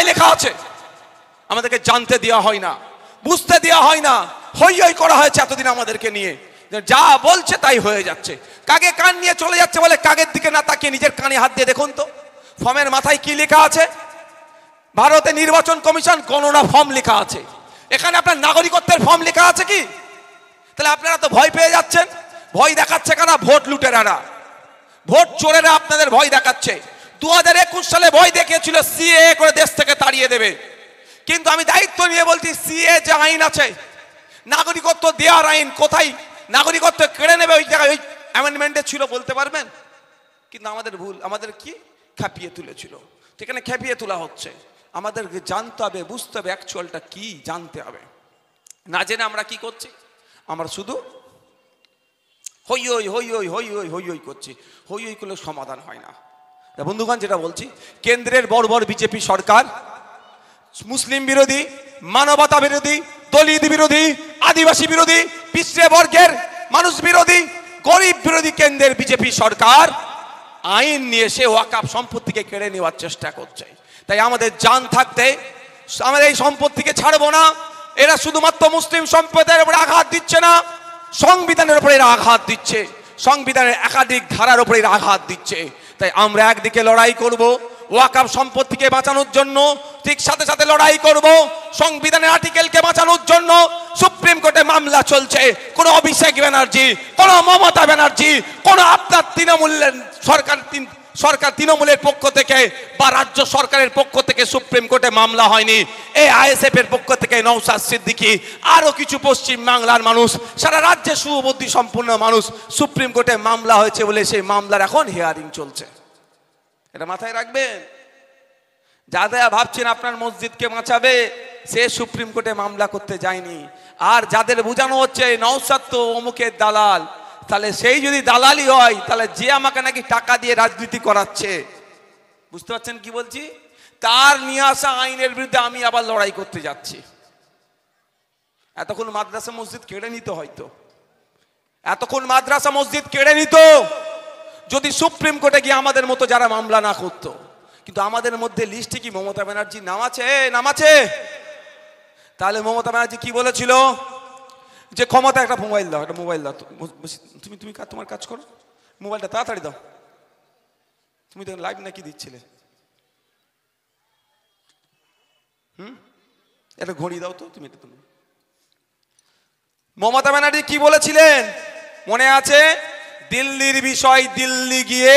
কোথায় লেখা আছে? আমাদেরকে জানতে দেওয়া হয় না, বুঝতে দেওয়া হয় না, হই হই করা হয়েছে এতদিন আমাদেরকে নিয়ে, যা বলছে তাই হয়ে যাচ্ছে। কাকে কান নিয়ে চলে যাচ্ছে বলে কাকের দিকে না তাকিয়ে নিজের কানে হাত দিয়ে দেখুন তো ফর্মের মাথায় কি লেখা আছে। ভারতে নির্বাচন কমিশন গণনা ফর্ম লেখা আছে, এখানে আপনার নাগরিকত্বের ফর্ম লেখা আছে কি? তাহলে আপনারা তো ভয় পেয়ে যাচ্ছেন। ভয় দেখাচ্ছে কারা? ভোট লুটেরারা, ভোট চোরেরা আপনাদের ভয় দেখাচ্ছে। 2021 সালে ভয় দেখিয়েছিল সিএ করে দেশ থেকে তাড়িয়ে দেবে, কিন্তু আমি দায়িত্ব নিয়ে বলছি সিএ যে আইন আছে, নাগরিকত্ব দেওয়ার আইন, কোথায় নাগরিকত্ব কেড়ে নেবে ওই জায়গায় ওই অ্যামেন্ডমেন্টে ছিল বলতে পারবেন? কিন্তু আমাদের ভুল, আমাদের কি খেপিয়ে তুলেছিল, সেখানে খেপিয়ে তোলা হচ্ছে। আমাদেরকে জানতে হবে, বুঝতে হবে, অ্যাকচুয়ালটা কি জানতে হবে। না জেনে আমরা কি করছি? আমরা শুধু হই হই হই হই হই হই হই হই করছি। হই হই করলে সমাধান হয় না বন্ধুগণ। যেটা বলছি, কেন্দ্রের বড় বড় বিজেপি সরকার মুসলিম বিরোধী, মানবতা বিরোধী, দলিত বিরোধী, আদিবাসী বিরোধী, পিছড়ে বর্গের মানুষ বিরোধী, গরিব বিরোধী কেন্দ্রের বিজেপি সরকার আইন নিয়ে সে ওয়াকফ সম্পত্তিকে কেড়ে নেওয়ার চেষ্টা করছে। তাই আমাদের জান থাকতে আমাদের এই সম্পত্তিকে ছাড়বো না। এরা শুধুমাত্র মুসলিম সম্প্রদায়ের উপরে আঘাত দিচ্ছে না, সংবিধানের উপরে এরা আঘাত দিচ্ছে, সংবিধানের একাধিক ধারার উপরে এরা আঘাত দিচ্ছে। তাই আমরা একদিকে লড়াই করব ওয়াকফ সম্পত্তিকে বাঁচানোর জন্য, ঠিক সাথে সাথে লড়াই করব সংবিধানের আর্টিকেলকে বাঁচানোর জন্য। সুপ্রিম কোর্টে মামলা চলছে, কোন অভিষেক ব্যানার্জি, কোন মমতা ব্যানার্জি, কোন আপনার তৃণমূলের সরকার তৃণমূলের পক্ষ থেকে বা রাজ্য সরকারের পক্ষ থেকে সুপ্রিম কোর্টে মামলা হয়নি। এই আইএসএফ এর পক্ষ থেকে নওশাদ সিদ্দিকী, আরো কিছু পশ্চিম বাংলার মানুষ, সারা রাজ্যে সুবুদ্ধি সম্পন্ন মানুষ, সুপ্রিম কোর্টে মামলা হয়েছে বলে সেই মামলার এখন হিয়ারিং চলছে। এটা মাথায় রাখবেন। যারা ভাবছেন আপনার মসজিদকে বাঁচাবে, সে সুপ্রিম কোর্টে মামলা করতে যায়নি। আর যাদের বোঝানো হচ্ছে নওশাদ তো অমুকের দালাল, তাহলে সেই যদি দালালি হয়, তাহলে যে আমাকে নাকি টাকা দিয়ে রাজনীতি করাচ্ছে, বুঝতে পারছেন কি বলছি, তার নিয়ে আসা আইনের বিরুদ্ধে আমি আবার লড়াই করতে যাচ্ছি। এতক্ষণ মাদ্রাসা মসজিদ কেড়ে নিত, হয়তো এতক্ষণ মাদ্রাসা মসজিদ কেড়ে নিত যদি সুপ্রিম কোর্টে গিয়ে আমাদের মতো যারা মামলা না করতো। কিন্তু আমাদের মধ্যে লিস্টে কি মমতা ব্যানার্জির নাম আছে? নাম আছে। তাহলে মমতা ব্যানার্জি কি বলেছিল? যে ক্ষমতা, একটা মোবাইল দাও, একটা মোবাইল দাও, তুমি তুমি তোমার কাজ করো, মোবাইলটা তাড়াতাড়ি দাও। তুমি তো লাইভ নাকি দিচ্ছিলে, একটা ঘড়ি দাও তো তুমি। মমতা ব্যানার্জি কি বলেছিলেন মনে আছে? দিল্লির বিষয় দিল্লি গিয়ে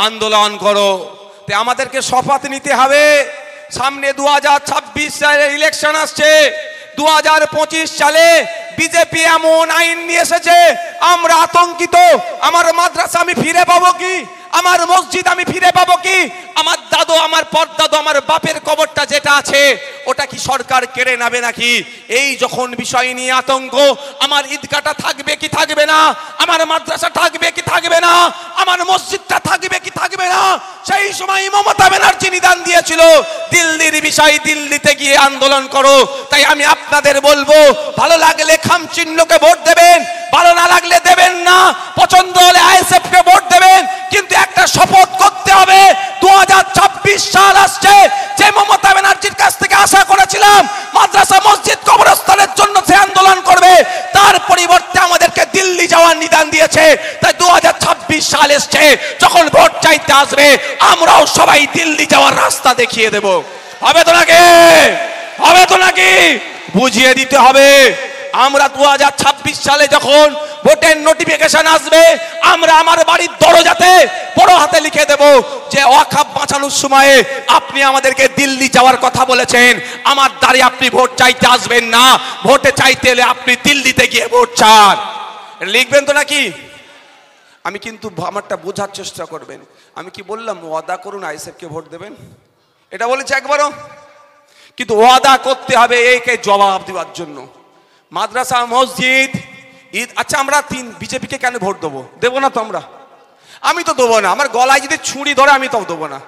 আন্দোলন করো। আমাদেরকে শপথ নিতে হবে, সামনে 2026 সালের ইলেকশন আসছে। 2025 সালে বিজেপি এমন আইন নিয়ে এসেছে, আমরা আতঙ্কিত। আমার মাদ্রাসা আমি ফিরে পাবো কি? আমার মসজিদ আমি ফিরে পাবো কি? আমার দাদু, আমার পরদাদু, আমার বাপের কবরটা যেটা আছে ওটা কি সরকার কেড়ে নেবে নাকি? এই যখন বিষয় নিয়ে আতঙ্ক, আমার ঈদগাহটা থাকবে কি থাকবে না, আমার মাদ্রাসা থাকবে কি থাকবে না, আমার মসজিদটা থাকবে কি থাকবে না, সেই সময় মমতা ব্যানার্জি নিদান দিয়েছিল দিল্লির বিষয় দিল্লিতে গিয়ে আন্দোলন করো। তাই আমি আপনাদের বলবো, ভালো লাগলে খাম চিহ্নকে ভোট দেবেন, ভালো না লাগলে দেবেন না, পছন্দ হলে আইএসএফ কে ভোট দেবেন। কিন্তু একটা শপথ করতে হবে, 2026 সাল আসছে, যে মমতা ব্যানার্জির কাছ থেকে আশা করেছিলাম মাদ্রাসা মসজিদ কবরস্থানের জন্য সে আন্দোলন করবে, তার পরিবর্তে আমাদেরকে দিল্লি যাওয়ার নিদান দিয়েছে। তাই 2026 সাল এসছে, যখন ভোট চাইতে আসবে আমরাও সবাই দিল্লি যাওয়ার রাস্তা দেখিয়ে দেব। হবে তো নাকি? হবে তো নাকি? বুঝিয়ে দিতে হবে। আমরা 2026 সালে যখন ভোটের নোটিফিকেশন আসবে, আমরা আমার বাড়ির দরজাতে বড় হাতে লিখে দেব যে ওয়াকফ বাঁচানোর সময়ে আপনি আমাদেরকে দিল্লি যাওয়ার কথা বলেছেন, আমার দ্বারে আপনি ভোট চাইতে আসবেন না, ভোটে চাইতে এলে আপনি দিল্লিতে গিয়ে ভোট চান। লিখবেন তো নাকি? আমি কিন্তু আমারটা বোঝার চেষ্টা করবেন। আমি কি বললাম ওয়াদা করুন আইএসএফকে ভোট দেবেন? এটা বলেছে একবারও? কিন্তু ওয়াদা করতে হবে একে জবাব দেওয়ার জন্য। মাদ্রাসা মসজিদ ঈদ, আচ্ছা আমরা বিজেপিকে কেন ভোট দেবো? দেবো না তো আমরা? আমি তো দেবো না। আমার গলায় যদি ছুরি ধরে আমি তো দেবো না।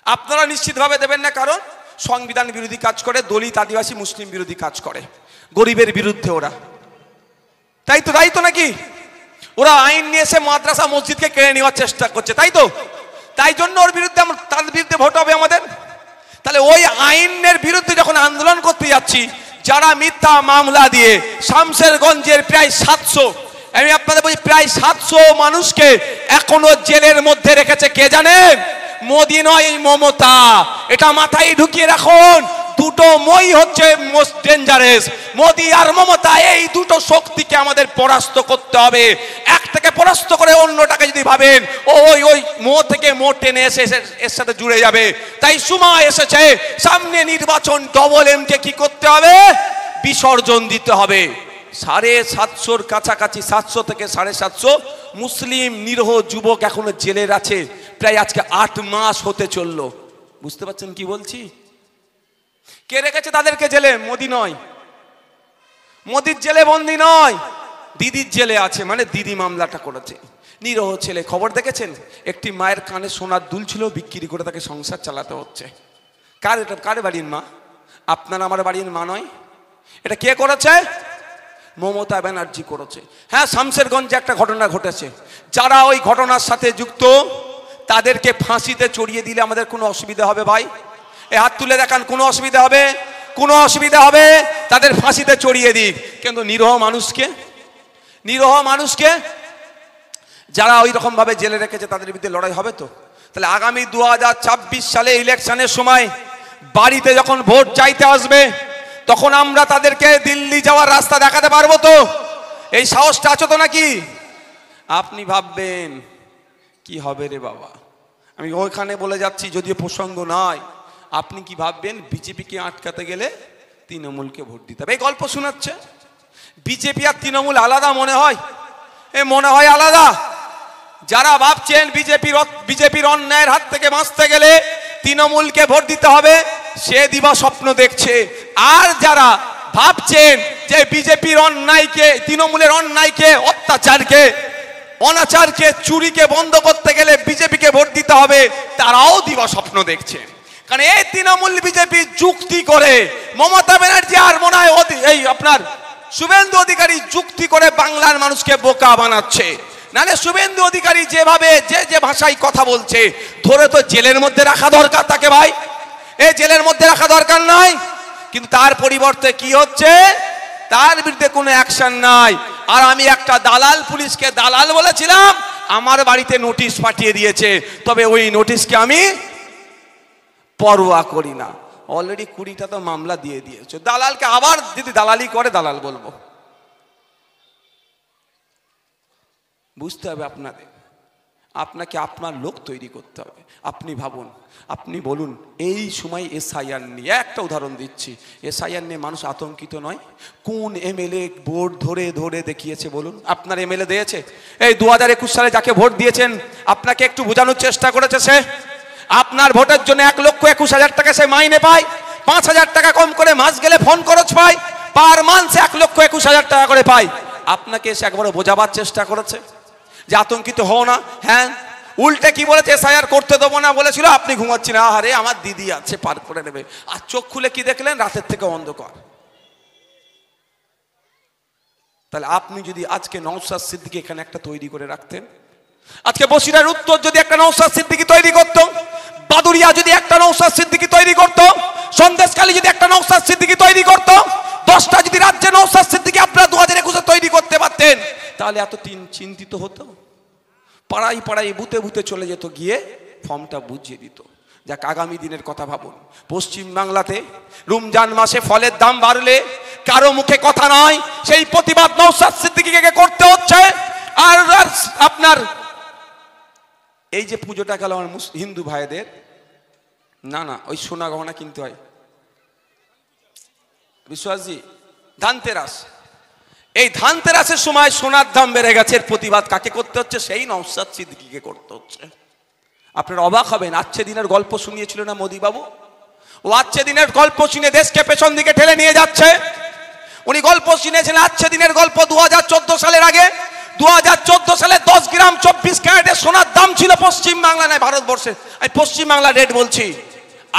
আপনারা নিশ্চিতভাবে দেবেন না, কারণ সংবিধান বিরোধী কাজ করে, দলিত আদিবাসী মুসলিম বিরোধী কাজ করে, গরিবের বিরুদ্ধে ওরা। তাই তো? তাই তো নাকি? ওরা আইন নিয়ে এসে মাদ্রাসা মসজিদকে কেড়ে নেওয়ার চেষ্টা করছে, তাই তো? তাই জন্য ওর বিরুদ্ধে তার বিরুদ্ধে ভোট হবে আমাদের। তাহলে ওই আইনের বিরুদ্ধে যখন আন্দোলন করতে যাচ্ছি, যারা মিথ্যা মামলা দিয়ে শামশেরগঞ্জের প্রায় 700, আমি আপনাদের বলি প্রায় 700 মানুষকে এখনো জেলের মধ্যে রেখেছে কে জানেন? মোদি নয়, এই মমতা। এটা মাথায় ঢুকিয়ে রাখুন। দুটো মই হচ্ছে মোস্ট ডেঞ্জারাস, মোদি আর মমতা। এই দুটো শক্তিকে আমাদের পরাস্ত করতে হবে। একটাকে পরাস্ত করে অন্যটাকে যদি ভাবেন ওই ওই মো থেকে মো টেনে এসে এর সাথে জুড়ে যাবে। তাই সময় এসেছে, সামনে নির্বাচন, ডবল এমকে কি করতে হবে? বিসর্জন দিতে হবে। 750-র কাছাকাছি, 700 থেকে 750 মুসলিম নিরীহ যুবক এখনো জেলের আছে। প্রায় আজকে 8 মাস হতে চললো। বুঝতে পারছেন কি বলছি? কে রেখেছে তাদেরকে জেলে? মোদি নয়, মোদির জেলে বন্দি নয়, দিদির জেলে আছে। মানে দিদি মামলাটা করেছে। নিরীহ ছেলে, খবর দেখেছেন? একটি মায়ের কানে সোনার দুল ছিল, বিক্রি করে তাকে সংসার চালাতে হচ্ছে। কার এটা? কার বাড়ির মা? আপনার আমার বাড়ির মা নয়। এটা কে করেছে? মমতা ব্যানার্জি করেছে। হ্যাঁ, শামশেরগঞ্জে একটা ঘটনা ঘটেছে। যারা ওই ঘটনার সাথে যুক্ত তাদেরকে ফাঁসিতে চড়িয়ে দিলে আমাদের কোনো অসুবিধা হবে ভাই? এ হাত তুলে দেখান, কোনো অসুবিধা হবে? কোনো অসুবিধা হবে? তাদের ফাঁসিতে চড়িয়ে দিক। কিন্তু নিরীহ মানুষকে যারা ওই রকম ভাবে জেলে রেখেছে তাদের বিরুদ্ধে লড়াই হবে তো? তাহলে আগামী 2026 সালে ইলেকশনের সময় বাড়িতে যখন ভোট চাইতে আসবে, তখন আমরা তাদেরকে দিল্লি যাওয়ার রাস্তা দেখাতে পারবো তো? এই সাহসটা আছে তো নাকি? আপনি ভাববেন কি হবে রে বাবা, আমি ওইখানে বলে যাচ্ছি যদিও প্রসঙ্গ নয়। আপনি কি ভাববেন বিজেপিকে আটকাতে গেলে তৃণমূলকে ভোট দিতে হবে? এই গল্প শোনাচ্ছে। বিজেপি আর তৃণমূল আলাদা মনে হয়? মনে হয় আলাদা। যারা ভাবছেন বিজেপির অন্যায়ের হাত থেকে বাঁচতে গেলে তৃণমূলকে ভোট দিতে হবে, সে দিবা স্বপ্ন দেখছে। আর যারা ভাবছেন যে বিজেপির অন্যায়কে, তৃণমূলের অন্যায়কে, অত্যাচারকে, অনাচারকে, চুরিকে বন্ধ করতে গেলে বিজেপিকে ভোট দিতে হবে, তারাও দিবা স্বপ্ন দেখছে। কারণ এই তৃণমূল বিজেপি যুক্তি করে, মমতা ব্যানার্জি আর মনে হয় এই আপনার শুভেন্দু অধিকারী যুক্তি করে বাংলার মানুষকে বোকা বানাচ্ছে। নালে শুভেন্দু অধিকারী যেভাবে যে ভাষায় কথা বলছে, ধরে তো জেলের মধ্যে রাখা দরকার তাকে ভাই। এই জেলের মধ্যে রাখা দরকার নয়, কিন্তু তার পরিবর্তে কি হচ্ছে? তার বিরুদ্ধে কোনো অ্যাকশন নাই। আর আমি একটা দালাল, পুলিশকে দালাল বলেছিলাম, আমার বাড়িতে নোটিশ পাঠিয়ে দিয়েছে। তবে ওই নোটিশকে আমি পরোয়া করি না। অলরেডি 20টা তো মামলা দিয়ে দিয়েছে। দালালকে আবার যদি দালালি করে দালাল বলবো? বুঝতে হবে আপনাকে আপনার লোক তৈরি করতে হবে। আপনি ভাবুন, আপনি বলুন, এই সময় এসআইআর নিয়ে একটা উদাহরণ দিচ্ছি। এসআইআর নিয়ে মানুষ আতঙ্কিত নয়? কোন এমএলএ বোর্ড ধরে ধরে দেখিয়েছে বলুন? আপনার এমএলএ দিয়েছে? এই 2021 সালে যাকে ভোট দিয়েছেন আপনাকে একটু বোঝানোর চেষ্টা করেছে সে? আপনার ভোটের জন্য 1,21,000 টাকা সে মাইনে পায়। 5,000 টাকা কম করে মাস গেলে ফোন খরচ পায়। পার মান্থ 1,21,000 টাকা করে পায়। আপনাকে এসে একবার বোঝাবার চেষ্টা করেছে যে আতঙ্কিত হও না? হ্যাঁ, উল্টে কি বলেছে? এসআইআর করতে দেবো না বলেছিল, আপনি ঘুমাচ্ছেন, আরে আমার দিদি আছে পার করে নেবে। আর চোখ খুলে কি দেখলেন? রাতের থেকে অন্ধকার। তাহলে আপনি যদি আজকে নওশাদ সিদ্দিকী এখানে একটা তৈরি করে রাখতেন, আজকে বসিরার উত্তর যদি একটা নওশাদ সিদ্দিকী তৈরি করতো, বাদুরিয়া যদি একটা নওশাদ সিদ্দিকী তৈরি করতো, সন্দেশখালী যদি একটা নওশাদ সিদ্দিকী তৈরি করতো, 10টা যদি রাজ্যে নওশাদ সিদ্দিকী আপনারা 2021-এ তৈরি করতে পারতেন, তাহলে এত চিন্তিত হতো? পাড়ায় পাড়ায় বুথে বুথে চলে যেত, গিয়ে ফর্মটা বুঝিয়ে দিত। যাক, আগামী দিনের কথা ভাবুন। পশ্চিম বাংলাতে রমজান মাসে ফলের দাম বাড়লে কারো মুখে কথা নয়, সেই প্রতিবাদ নওশাদ সিদ্দিকীকে করতে হচ্ছে। আর আপনার এই যে পুজোটা গেল আমার হিন্দু ভাইদের, না ওই সোনা গহনা কিনতে হয় বিশ্বাসজি, ধানতেরাস। এই ধানতেরাসের সময় সোনার দাম বেড়ে গেছে, প্রতিবাদ কাকে করতে হচ্ছে? সেই নওশাদ সিদ্দিকীকে করতে হচ্ছে। আপনারা অবাক হবেন, আজকে দিনের গল্প শুনিয়েছিল না মোদি বাবু? ও আজকে দিনের গল্প শুনে দেশকে পেছন দিকে ঠেলে নিয়ে যাচ্ছে। উনি গল্প শুনেছেন আজকে দিনের গল্প 2014 সালের আগে। 2014 সালে 10 গ্রাম 24 ক্যারেটের সোনার দাম ছিল পশ্চিম বাংলা নয় ভারতবর্ষে, আমি পশ্চিম বাংলা রেট বলছি,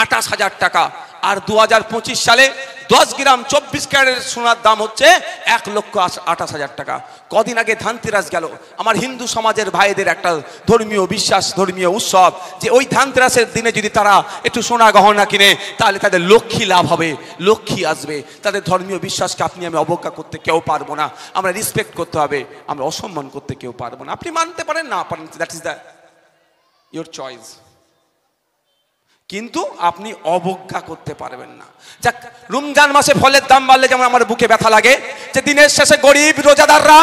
28,000 টাকা। আর 2025 সালে 10 গ্রাম 24 ক্যারেটের সোনার দাম হচ্ছে 1,28,000 টাকা। কদিন আগে ধানতেরাস গেল, আমার হিন্দু সমাজের ভাইদের একটা ধর্মীয় বিশ্বাস, ধর্মীয় উৎসব, যে ওই ধানতেরাসের দিনে যদি তারা একটু সোনা গহনা কিনে তাহলে তাদের লক্ষ্মী লাভ হবে, লক্ষ্মী আসবে। তাদের ধর্মীয় বিশ্বাসকে আপনি আমি অবজ্ঞা করতে কেউ পারবো না, আমরা রেসপেক্ট করতে হবে, আমরা অসম্মান করতে কেউ পারবো না। আপনি মানতে পারেন না পারেন, that is the your choice, কিন্তু আপনি অবজ্ঞা করতে পারবেন না। যাক, রমজান মাসে ফলের দাম বাড়লে যেমন আমার বুকে ব্যথা লাগে, যে দিনের শেষে গরিব রোজাদাররা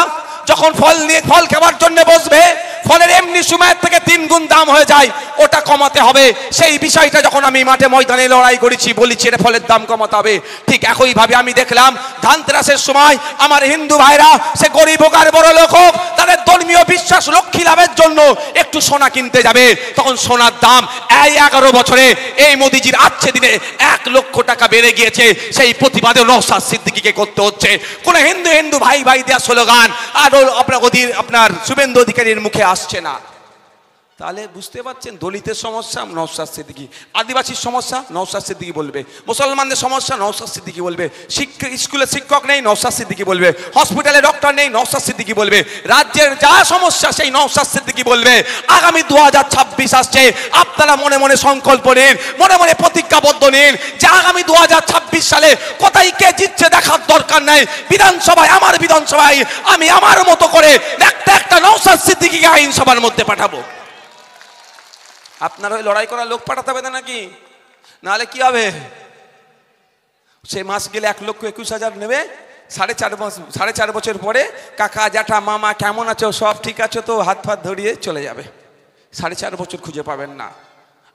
যখন ফল খাবার জন্য বসবে, ফলের এমনি সময়ের থেকে 3 গুণ দাম হয়ে যায়, ওটা কমাতে হবে। সেই বিষয়টা যখন আমি মাঠে ময়দানে লড়াই করেছি, বলেছি এটা ফলের দাম কমাতে হবে। ঠিক একইভাবে আমি দেখলাম ধানতেরাসের সময় আমার হিন্দু ভাইরা, সে গরিব হোক আর বড় লোক হোক, তাদের ধর্মীয় বিশ্বাস লক্ষ্মী লাভের জন্য একটু সোনা কিনতে যাবে, তখন সোনার দাম এই 11 বছরে এই মোদিজির আজকে দিনে 1 লক্ষ টাকা বেড়ে গিয়েছে। সেই প্রতিবাদে নওশাদ সিদ্দিকীকে করতে হচ্ছে। কোন হিন্দু ভাই ভাই দেয়া স্লোগান আর আপনার শুভেন্দু অধিকারীর মুখে আসছে না। তাহলে বুঝতে পারছেন, দলিতের সমস্যা নওশাদ সিদ্দিকী, আদিবাসীর সমস্যা নওশাদ সিদ্দিকী বলবে, মুসলমানদের সমস্যা নওশাদ সিদ্দিকী বলবে, স্কুলে শিক্ষক নেই নওশাদ সিদ্দিকী বলবে, হসপিটালে ডক্টর নেই নওশাদ সিদ্দিকী বলবে, রাজ্যের যা সমস্যা সেই নওশাদ সিদ্দিকী বলবে। আগামী 2026 আসছে, আপনারা মনে মনে সংকল্প নিন, মনে মনে প্রতিজ্ঞাবদ্ধ নিন যে আগামী 2026 সালে কোথায় কে জিতছে দেখার দরকার নাই। বিধানসভায়, আমার বিধানসভায় আমি আমার মতো করে একটা নওশাদ সিদ্দিকীকে আইনসভার মধ্যে পাঠাবো। আপনার ওই লড়াই করার লোক পাঠাতে হবে না নাকি? নাহলে কি হবে? সে মাস গেলে 1,21,000 নেবে, 4.5 বছর পরে কাকা জ্যাঠা মামা কেমন আছো, সব ঠিক আছে তো, হাত ফাত ধরিয়ে চলে যাবে। 4.5 বছর খুঁজে পাবেন না।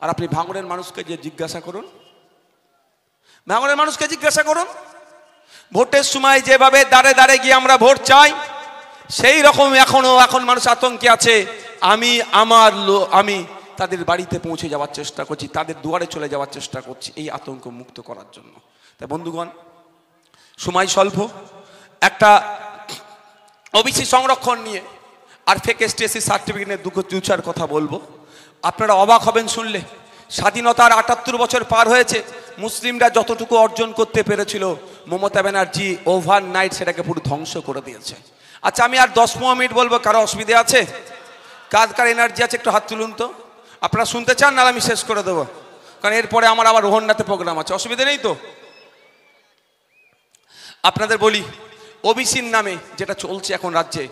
আর আপনি ভাঙড়ের মানুষকে যে জিজ্ঞাসা করুন, ভাঙড়ের মানুষকে জিজ্ঞাসা করুন, ভোটের সময় যেভাবে দাঁড়ে দাঁড়ে গিয়ে আমরা ভোট চাই, সেই রকম এখন মানুষ আতঙ্কে আছে। আমি তাদের বাড়িতে পৌঁছে যাওয়ার চেষ্টা করছি, তাদের দুয়ারে চলে যাওয়ার চেষ্টা করছি, এই আতঙ্ক মুক্ত করার জন্য। তাই বন্ধুগণ, সময় স্বল্প, একটা ওবিসি সংরক্ষণ নিয়ে আর ফেক এসটিএসসি সার্টিফিকেটের 2-4 কথা বলবো। আপনারা অবাক হবেন শুনলে। স্বাধীনতার 78 বছর পার হয়েছে, মুসলিমরা যতটুকু অর্জন করতে পেরেছিল, মমতা ব্যানার্জি ওভারনাইট সেটাকে পুরো ধ্বংস করে দিয়েছে। আচ্ছা, আমি আর 10-15 মিনিট বলবো, কারো অসুবিধা আছে? কার এনার্জি আছে একটু হাত তুলুন তো। আপনারা শুনতে চান না আমি শেষ করে দেবো? কারণ এরপরে আমার আবার রোহন্নাতে প্রোগ্রাম আছে, অসুবিধা নেই তো? আপনাদের বলি, ওবিসির নামে যেটা চলছে এখন রাজ্যে,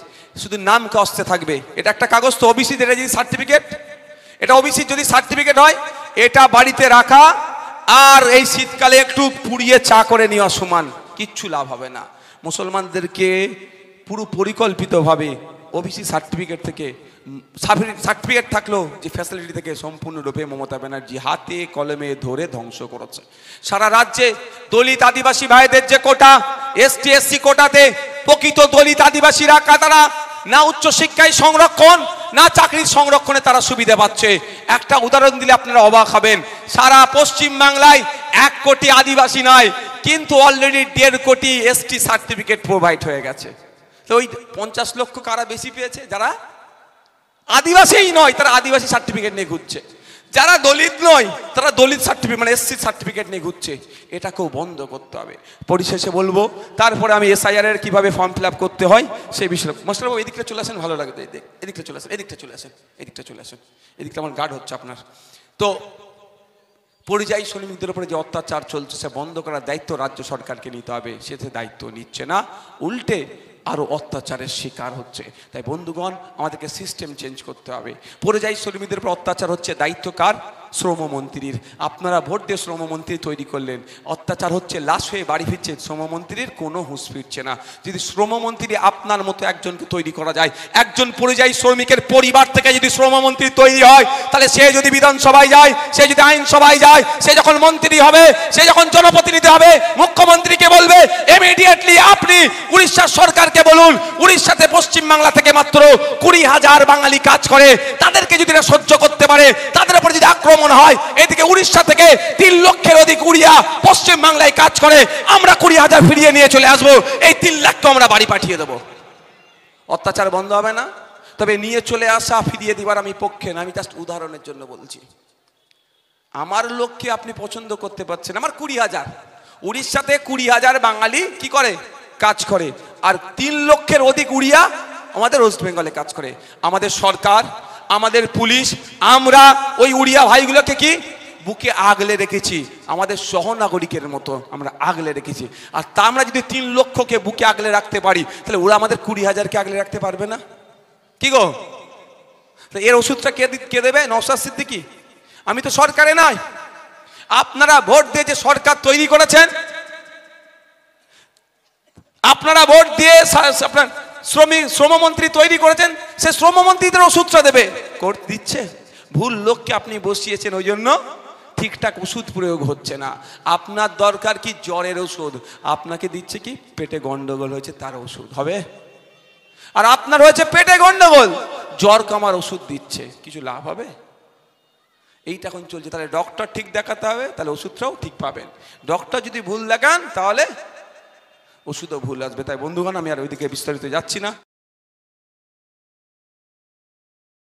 শুধু নাম কষ্টে থাকবে। এটা একটা কাগজ তো, ওবিসি, এটা যদি সার্টিফিকেট, এটা ওবিসি যদি সার্টিফিকেট হয়, এটা বাড়িতে রাখা আর এই শীতকালে একটু পুড়িয়ে চা করে নেওয়া সমান, কিচ্ছু লাভ হবে না। মুসলমানদেরকে পুরো পরিকল্পিতভাবে ওবিসি সার্টিফিকেট থেকে, সার্টিফিকেট থাকলেও যে ফ্যাসিলিটি থেকে সম্পূর্ণরূপে মমতা ব্যানার্জি হাতে কলমে ধরে ধ্বংস করেছে। সারা রাজ্যে দলিত আদিবাসী ভাইদের যে কোটা, এসটি এসসি কোটাতে প্রকৃত দলিত আদিবাসীরা তারা না উচ্চশিক্ষায় সংরক্ষণ না চাকরির সংরক্ষণে তারা সুবিধা পাচ্ছে। একটা উদাহরণ দিলে আপনারা অবাক হবেন, সারা পশ্চিম বাংলায় 1 কোটি আদিবাসী নয়, কিন্তু অলরেডি 1.5 কোটি এসটি সার্টিফিকেট প্রোভাইড হয়ে গেছে। তো ওই 50 লক্ষ কারা বেশি পেয়েছে? যারা আদিবাসীই নয়, তারা আদিবাসী সার্টিফিকেট নিয়ে ঘুরছে। যারা দলিত নয়, তারা দলিত সার্টিফিকেট মানে এসসি সার্টিফিকেট নিয়ে ঘুরছে। এটাকেও বন্ধ করতে হবে। পরিশেষে বলবো, তারপরে আমি এসআইআর এর কিভাবে ফর্ম ফিল আপ করতে হয় সেই বিষয়ে। মাস্টারবাবু এদিকটা চলে আসেন, ভালো লাগবে। এদিকটা চলে আসেন, এদিকটা চলে আসেন, এদিকটা চলে আসেন, এদিকটা আমার গার্ড হচ্ছে আপনার। তো পরিযায়ী শ্রমিকদের উপরে যে অত্যাচার চলছে, সে বন্ধ করার দায়িত্ব রাজ্য সরকারকে নিতে হবে। সে দায়িত্ব নিচ্ছে না, উল্টে আরো অত্যাচারের শিকার হচ্ছে। তাই বন্ধুগণ, আমাদেরকে সিস্টেম চেঞ্জ করতে হবে। পরিযায়ী শ্রমিকদের উপর অত্যাচার হচ্ছে, দায়িত্ব কার? শ্রমমন্ত্রীর। আপনারা ভোট দিয়ে শ্রমমন্ত্রী তৈরি করলেন, অত্যাচার হচ্ছে, লাশ হয়ে বাড়ি ফিরছে, শ্রমমন্ত্রীর কোনো হুঁশ ফিরছে না। যদি শ্রমমন্ত্রী আপনার মতো একজনকে তৈরি করা যায়, একজন পরিযায়ী শ্রমিকের পরিবার থেকে যদি শ্রমমন্ত্রী তৈরি হয়, তাহলে সে যদি বিধানসভায় যায়, সে যদি আইনসভায় যায়, সে যখন মন্ত্রী হবে, সে যখন জনপ্রতিনিধি হবে, মুখ্যমন্ত্রীকে বলবে ইমিডিয়েটলি আপনি উড়িষ্যার সরকারকে বলুন, উড়িষ্যাতে পশ্চিমবাংলা থেকে মাত্র 20,000 বাঙালি কাজ করে, তাদেরকে যদি সহ্য করতে পারে, তাদের উপর যদি আক্রমণ হয়, এদিকে উড়িষ্যা থেকে 3 লক্ষের অধিক উড়িয়া পশ্চিম বাংলায় কাজ করে, আমরা 20,000 ফিরিয়ে নিয়ে চলে আসবো, এই 3 লাখকে আমরা বাড়ি পাঠিয়ে দেবো। অত্যাচার বন্ধ হবে না। তবে নিয়ে চলে আসা ফিরিয়ে দিবার আমি পক্ষে না, আমি জাস্ট উদাহরণের জন্য বলছি। আমার লোককে আপনি পছন্দ করতে পারছেন। আমার 20,000 উড়িষ্যাতে 20,000 বাঙালি কি করে, কাজ করে, আর 3 লক্ষের অধিক উড়িয়া আমাদের ওয়েস্ট বেঙ্গলে কাজ করে। আমাদের সরকার, আমাদের পুলিশ, আমরা ওই উড়িয়া ভাইগুলোকে কি বুকে আগলে রেখেছি, আমাদের সহনাগরিকের মতো আমরা আগলে রেখেছি। আর তা আমরা যদি 3 লক্ষকে বুকে আগলে রাখতে পারি, তাহলে ওরা আমাদের 20,000কে আগলে রাখতে পারবে না? কি গো, এর ওষুধটা কে দেবে? নওশাদ সিদ্দিকী? আমি তো সরকারে নাই। আপনারা ভোট দিয়ে যে সরকার তৈরি করেছেন, আপনারা ভোট দিয়ে আপনার শ্রমমন্ত্রী তৈরি করেছেন, সে শ্রমমন্ত্রীদের ওষুধটা দেবে, দিচ্ছে। ভুল লোককে আপনি বসিয়েছেন, ওই জন্য ঠিকঠাক ওষুধ প্রয়োগ হচ্ছে না। আপনার দরকার কি জ্বরের ওষুধ, আপনাকে দিচ্ছে কি পেটে গন্ডগোল হয়েছে তার ওষুধ হবে। আর আপনার হয়েছে পেটে গন্ডগোল, জ্বর কমার ওষুধ দিচ্ছে, কিছু লাভ হবে? এইটা এখন চলছে। তাহলে ডক্টর ঠিক দেখাতে হবে, তাহলে ওষুধটাও ঠিক পাবেন। ডক্টর যদি ভুল দেখান, তাহলে ওষুধও ভুল আসবে। তাই বন্ধুগণ, আমি আর ওইদিকে বিস্তারিত যাচ্ছি না।